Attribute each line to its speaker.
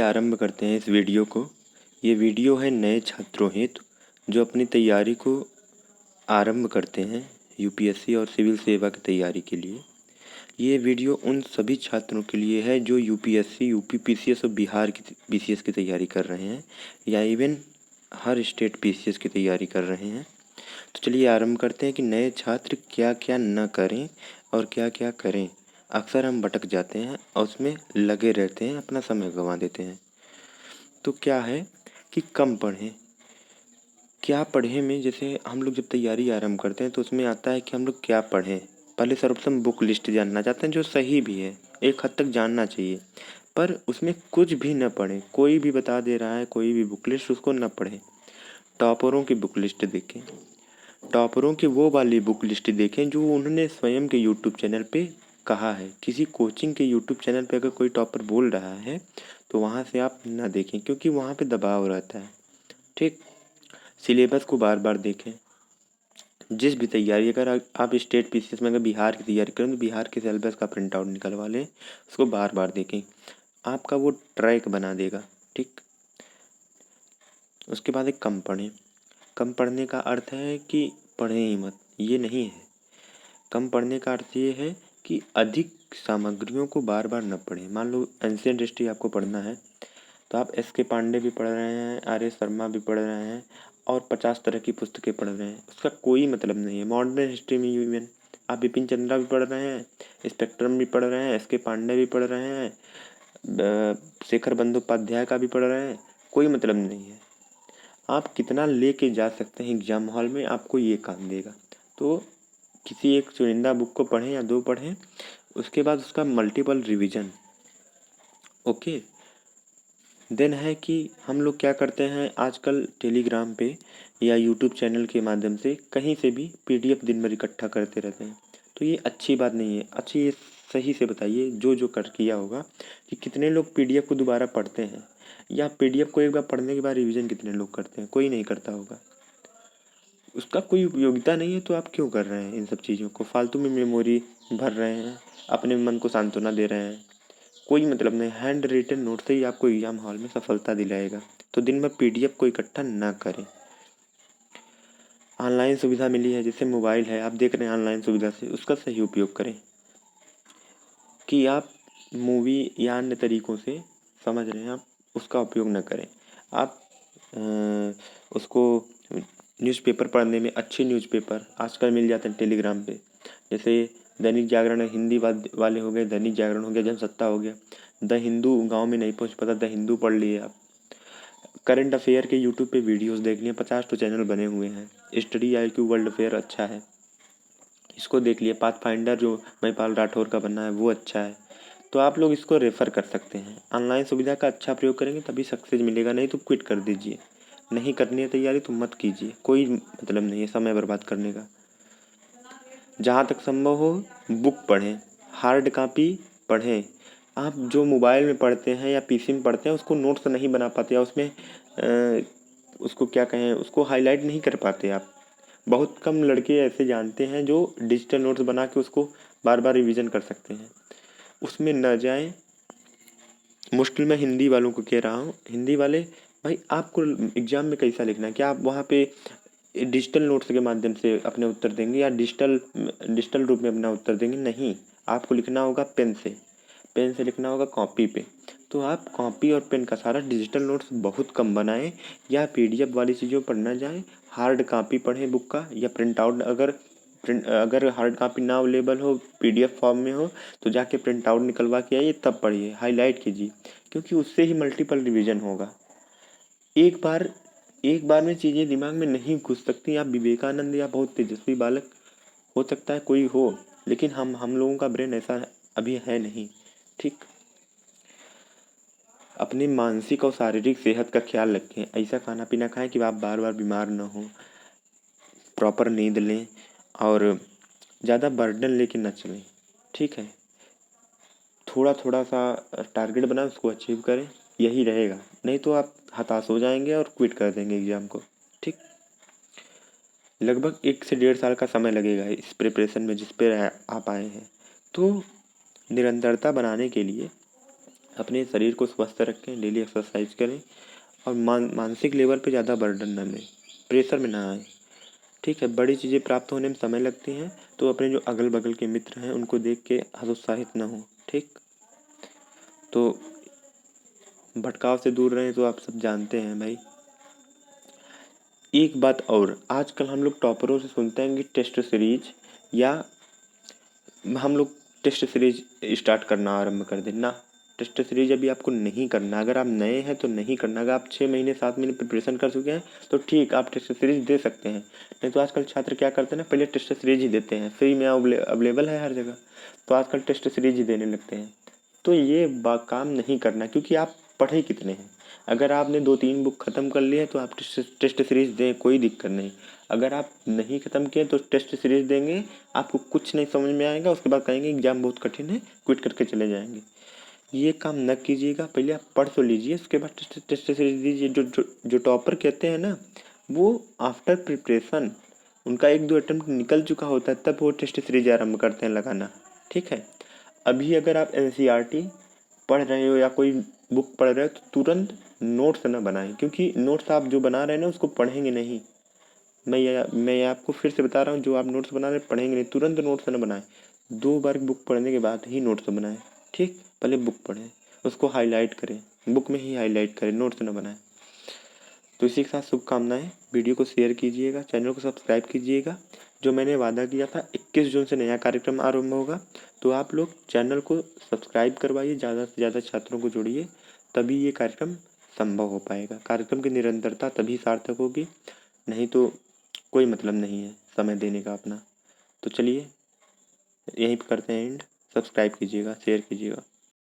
Speaker 1: आरंभ करते हैं इस वीडियो को। ये वीडियो है नए छात्रों हेतु जो अपनी तैयारी को आरंभ करते हैं यूपीएससी और सिविल सेवा की तैयारी के लिए। ये वीडियो उन सभी छात्रों के लिए है जो यूपीएससी, यूपी पीसीएस और बिहार की पीसीएस की तैयारी कर रहे हैं या इवन हर स्टेट पीसीएस की तैयारी कर रहे हैं। तो चलिए आरंभ करते हैं कि नए छात्र क्या क्या न करें और क्या क्या करें। अक्सर हम भटक जाते हैं और उसमें लगे रहते हैं, अपना समय गंवा देते हैं। तो क्या है कि कम पढ़ें। क्या पढ़ें में जैसे हम लोग जब तैयारी आरंभ करते हैं तो उसमें आता है कि हम लोग क्या पढ़ें। पहले सर्वप्रथम बुक लिस्ट जानना चाहते हैं, जो सही भी है, एक हद तक जानना चाहिए, पर उसमें कुछ भी न पढ़ें। कोई भी बता दे रहा है कोई भी बुक लिस्ट, उसको न पढ़ें। टॉपरों की बुक लिस्ट देखें, टॉपरों की वो वाली बुक लिस्ट देखें जो उन्होंने स्वयं के यूट्यूब चैनल पे कहा है। किसी कोचिंग के यूट्यूब चैनल पे अगर कोई टॉपर बोल रहा है तो वहाँ से आप ना देखें, क्योंकि वहाँ पे दबाव रहता है। ठीक, सिलेबस को बार बार देखें। जिस भी तैयारी, अगर आप स्टेट पीसीएस में अगर बिहार की तैयारी करें तो बिहार के सिलेबस का प्रिंट आउट निकलवा लें, उसको बार बार देखें, आपका वो ट्रैक बना देगा। ठीक, उसके बाद एक कम पढ़ें। कम पढ़ने का अर्थ है कि पढ़ें ही मत, ये नहीं है। कम पढ़ने का अर्थ ये है कि अधिक सामग्रियों को बार बार न पढ़ें। मान लो एंशिएंट हिस्ट्री आपको पढ़ना है तो आप एस के पांडे भी पढ़ रहे हैं, आर एस शर्मा भी पढ़ रहे हैं और 50 तरह की पुस्तकें पढ़ रहे हैं, उसका कोई मतलब नहीं है। मॉडर्न हिस्ट्री में इवन आप बिपिन चंद्रा भी पढ़ रहे हैं, स्पेक्ट्रम भी पढ़ रहे हैं, एस के पांडे भी पढ़ रहे हैं, शेखर बंदोपाध्याय का भी पढ़ रहे हैं, कोई मतलब नहीं है। आप कितना लेके जा सकते हैं एग्जाम हॉल में, आपको ये काम देगा। तो किसी एक चुनिंदा बुक को पढ़ें या दो पढ़ें, उसके बाद उसका मल्टीपल रिवीजन। ओके, देन है कि हम लोग क्या करते हैं आजकल टेलीग्राम पे या यूट्यूब चैनल के माध्यम से कहीं से भी पीडीएफ दिन भर इकट्ठा करते रहते हैं। तो ये अच्छी बात नहीं है। अच्छी ये सही से बताइए जो जो कर किया होगा कि कितने लोग पीडीएफ को दोबारा पढ़ते हैं, या पीडीएफ को एक बार पढ़ने के बाद रिवीजन कितने लोग करते हैं। कोई नहीं करता होगा, उसका कोई उपयोगिता नहीं है। तो आप क्यों कर रहे हैं इन सब चीज़ों को, फालतू में मेमोरी भर रहे हैं, अपने मन को सांत्वना दे रहे हैं, कोई मतलब नहीं। हैंड रिटन नोट से ही आपको एग्जाम हॉल में सफलता दिलाएगा। तो दिन में पीडीएफ को इकट्ठा ना करें। ऑनलाइन सुविधा मिली है, जैसे मोबाइल है, आप देख रहे हैं ऑनलाइन सुविधा से, उसका सही उपयोग करें कि आप मूवी या अन्य तरीकों से समझ रहे हैं, आप उसका उपयोग न करें। आप उसको न्यूज़पेपर पढ़ने में, अच्छे न्यूज़पेपर आजकल मिल जाते हैं टेलीग्राम पे, जैसे दैनिक जागरण हिंदी वाले हो गए, दैनिक जागरण हो गया, जनसत्ता हो गया। द हिंदू गांव में नहीं पहुंच पाता, द हिंदू पढ़ लिए आप। करंट अफेयर के यूट्यूब पे वीडियोस देख लिए, 50 तो चैनल बने हुए हैं। स्टडी IQ वर्ल्ड अफेयर अच्छा है, इसको देख लिए। पाथ फाइंडर जो महिपाल राठौर का बना है वो अच्छा है। तो आप लोग इसको रेफ़र कर सकते हैं। ऑनलाइन सुविधा का अच्छा प्रयोग करेंगे तभी सक्सेस मिलेगा, नहीं तो क्विट कर दीजिए। नहीं करनी है तैयारी तो मत कीजिए, कोई मतलब नहीं है समय बर्बाद करने का। जहाँ तक संभव हो बुक पढ़ें, हार्ड कॉपी पढ़ें। आप जो मोबाइल में पढ़ते हैं या पीसी में पढ़ते हैं उसको नोट्स नहीं बना पाते, या उसमें उसको क्या कहें, उसको हाईलाइट नहीं कर पाते आप। बहुत कम लड़के ऐसे जानते हैं जो डिजिटल नोट्स बना के उसको बार बार रिवीजन कर सकते हैं। उसमें न जाएं। मुश्किल में हिंदी वालों को कह रहा हूँ, हिंदी वाले भाई आपको एग्जाम में कैसा लिखना है? क्या आप वहाँ पे डिजिटल नोट्स के माध्यम से अपने उत्तर देंगे या डिजिटल रूप में अपना उत्तर देंगे? नहीं, आपको लिखना होगा पेन से, पेन से लिखना होगा कॉपी पे। तो आप कॉपी और पेन का सारा डिजिटल नोट्स बहुत कम बनाएं, या पीडीएफ वाली चीज़ों पर ना जाएं। हार्ड कॉपी पढ़ें बुक का, या प्रिंट आउट, अगर हार्ड कॉपी ना अवेलेबल हो, पीडीएफ फॉर्म में हो, तो जाके प्रिंट आउट निकलवा के आइए, तब पढ़िए, हाईलाइट कीजिए, क्योंकि उससे ही मल्टीपल रिवीजन होगा। एक बार में चीज़ें दिमाग में नहीं घुस सकती। आप विवेकानंद या बहुत तेजस्वी बालक हो सकता है कोई हो, लेकिन हम लोगों का ब्रेन ऐसा अभी है नहीं। ठीक, अपनी मानसिक और शारीरिक सेहत का ख्याल रखें। ऐसा खाना पीना खाएं कि आप बार बार बीमार न हो, प्रॉपर नींद लें और ज़्यादा बर्डन लेके न चलें। ठीक है, थोड़ा थोड़ा सा टारगेट बनाएं, उसको अचीव करें, यही रहेगा। नहीं तो आप हताश हो जाएंगे और क्विट कर देंगे एग्ज़ाम को। ठीक, लगभग 1 से 1.5 साल का समय लगेगा इस प्रिपरेशन में जिस पे आप आए हैं। तो निरंतरता बनाने के लिए अपने शरीर को स्वस्थ रखें, डेली एक्सरसाइज करें और मानसिक लेवल पे ज़्यादा बर्डन ना लें, प्रेशर में ना आए। ठीक है, बड़ी चीज़ें प्राप्त होने में समय लगती हैं, तो अपने जो अगल बगल के मित्र हैं उनको देख के हतोत्साहित ना हो। ठीक, तो भटकाव से दूर रहें, तो आप सब जानते हैं भाई। एक बात और, आजकल हम लोग टॉपरों से सुनते हैं कि टेस्ट सीरीज, या हम लोग टेस्ट सीरीज स्टार्ट करना आरंभ कर दें ना। टेस्ट सीरीज अभी आपको नहीं करना। अगर आप नए हैं तो नहीं करना। अगर आप 6 महीने 7 महीने प्रिपरेशन कर चुके हैं तो ठीक, आप टेस्ट सीरीज दे सकते हैं। नहीं तो आजकल छात्र क्या करते हैं ना, पहले टेस्ट सीरीज ही देते हैं, फ्री में अवेलेबल है हर जगह, तो आजकल टेस्ट सीरीज ही देने लगते हैं। तो ये काम नहीं करना, क्योंकि आप पढ़े कितने हैं। अगर आपने 2-3 बुक ख़त्म कर लिए तो आप टेस्ट सीरीज दें, कोई दिक्कत नहीं। अगर आप नहीं ख़त्म किए तो टेस्ट सीरीज देंगे, आपको कुछ नहीं समझ में आएगा, उसके बाद कहेंगे एग्ज़ाम बहुत कठिन है, क्विट करके चले जाएंगे। ये काम न कीजिएगा। पहले आप पढ़ तो लीजिए, उसके बाद टेस्ट सीरीज दीजिए। जो टॉपर कहते हैं ना, वो आफ्टर प्रिपरेशन उनका 1-2 अटेम्प्ट निकल चुका होता है, तब वो टेस्ट सीरीज आरम्भ करते हैं लगाना। ठीक है, अभी अगर आप NCERT पढ़ रहे हो या कोई बुक पढ़ रहे हो तो तुरंत नोट्स ना बनाएं, क्योंकि नोट्स आप जो बना रहे हैं ना उसको पढ़ेंगे नहीं। मैं आपको फिर से बता रहा हूँ, जो आप नोट्स बना रहे हैं पढ़ेंगे नहीं, तुरंत नोट्स ना बनाएं। 2 बार बुक पढ़ने के बाद ही नोट्स बनाएं। ठीक, पहले बुक पढ़ें, उसको हाईलाइट करें, बुक में ही हाईलाइट करें, नोट्स ना बनाएं। तो इसी के साथ शुभकामनाएं। वीडियो को शेयर कीजिएगा, चैनल को सब्सक्राइब कीजिएगा। जो मैंने वादा किया था 21 जून से नया कार्यक्रम आरंभ होगा, तो आप लोग चैनल को सब्सक्राइब करवाइए, ज़्यादा से ज़्यादा छात्रों को जोड़िए, तभी ये कार्यक्रम संभव हो पाएगा। कार्यक्रम की निरंतरता तभी सार्थक होगी, नहीं तो कोई मतलब नहीं है समय देने का अपना। तो चलिए यहीं पर करते हैं एंड। सब्सक्राइब कीजिएगा, शेयर कीजिएगा।